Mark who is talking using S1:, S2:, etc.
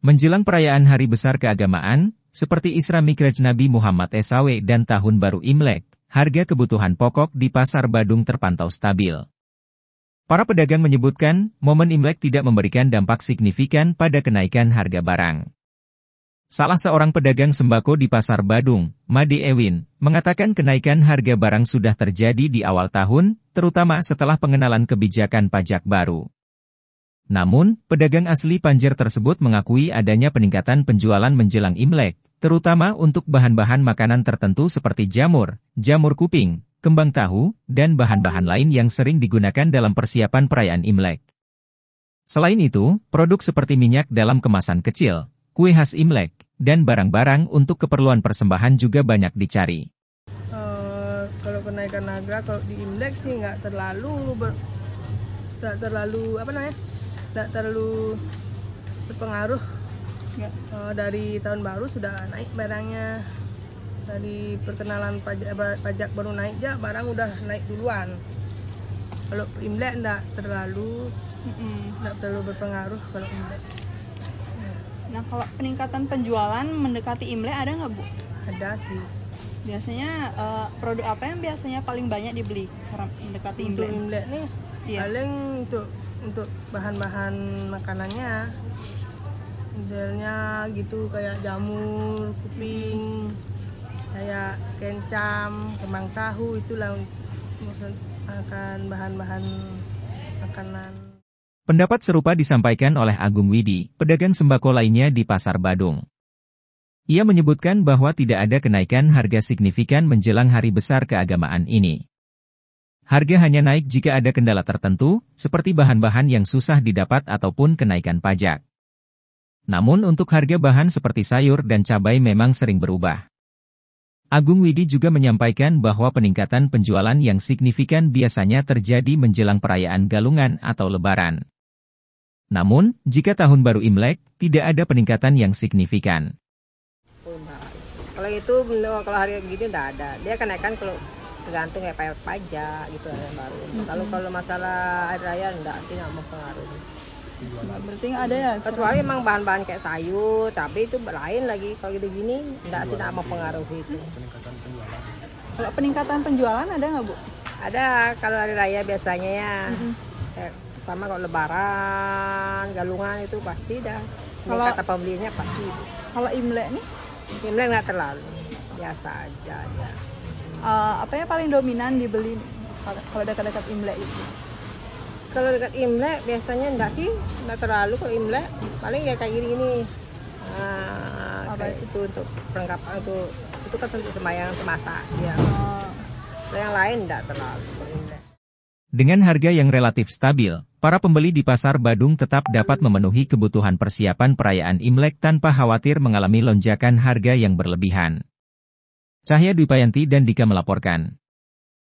S1: Menjelang perayaan hari besar keagamaan, seperti Isra Mikraj Nabi Muhammad SAW dan Tahun Baru Imlek, harga kebutuhan pokok di Pasar Badung terpantau stabil. Para pedagang menyebutkan, momen Imlek tidak memberikan dampak signifikan pada kenaikan harga barang. Salah seorang pedagang sembako di Pasar Badung, Made Ewin, mengatakan kenaikan harga barang sudah terjadi di awal tahun, terutama setelah pengenalan kebijakan pajak baru. Namun, pedagang asli Panjer tersebut mengakui adanya peningkatan penjualan menjelang Imlek, terutama untuk bahan-bahan makanan tertentu seperti jamur, jamur kuping, kembang tahu, dan bahan-bahan lain yang sering digunakan dalam persiapan perayaan Imlek. Selain itu, produk seperti minyak dalam kemasan kecil, kue khas Imlek, dan barang-barang untuk keperluan persembahan juga banyak dicari.
S2: Kalau kenaikan harga, kalau di Imlek sih nggak terlalu berpengaruh. Dari tahun baru sudah naik barangnya. Dari perkenalan pajak baru naik ya, barang udah naik duluan. Kalau Imlek nggak terlalu berpengaruh kalau Imlek.
S3: Nah, kalau peningkatan penjualan mendekati Imlek ada nggak, Bu?
S2: Ada sih.
S3: Biasanya produk apa yang biasanya paling banyak dibeli karena mendekati Imlek?
S2: Untuk Imlek nih, paling untuk bahan-bahan makanannya, modelnya gitu kayak jamur, kuping, kayak kencam, kembang tahu, itulah akan bahan-bahan makanan.
S1: Pendapat serupa disampaikan oleh Agung Widi, pedagang sembako lainnya di Pasar Badung. Ia menyebutkan bahwa tidak ada kenaikan harga signifikan menjelang hari besar keagamaan ini. Harga hanya naik jika ada kendala tertentu, seperti bahan-bahan yang susah didapat ataupun kenaikan pajak. Namun untuk harga bahan seperti sayur dan cabai memang sering berubah. Agung Widi juga menyampaikan bahwa peningkatan penjualan yang signifikan biasanya terjadi menjelang perayaan Galungan atau Lebaran. Namun, jika Tahun Baru Imlek, tidak ada peningkatan yang signifikan.
S4: Kalau itu, kalau harga begini tidak ada. Dia kenaikan kalau tergantung ya pajak gitu yang baru. Kalau masalah hari raya enggak sih, nggak mempengaruhi.
S3: Berarti nggak ada ya?
S4: Kecuali memang bahan-bahan kayak sayur, tapi itu lain lagi. Kalau gitu gini, enggak sih, nggak mempengaruhi itu.
S3: Kalau peningkatan penjualan ada nggak, Bu?
S4: Ada, kalau hari raya biasanya ya. Pertama kalau Lebaran, Galungan itu pasti dah. Kalau kata pembelinya pasti.
S3: Kalau Imlek nih?
S4: Imlek nggak terlalu, biasa aja ya.
S3: Apa yang paling dominan dibeli kalau dekat-dekat Imlek itu?
S4: Kalau dekat Imlek biasanya enggak terlalu. Kalau Imlek paling ya kayak gini. Kayak itu untuk perlengkapan itu kan untuk sembahyang masak ya. Yang lain enggak terlalu kalau Imlek.
S1: Dengan harga yang relatif stabil, para pembeli di Pasar Badung tetap dapat memenuhi kebutuhan persiapan perayaan Imlek tanpa khawatir mengalami lonjakan harga yang berlebihan. Cahya Dwipayanti dan Dika melaporkan.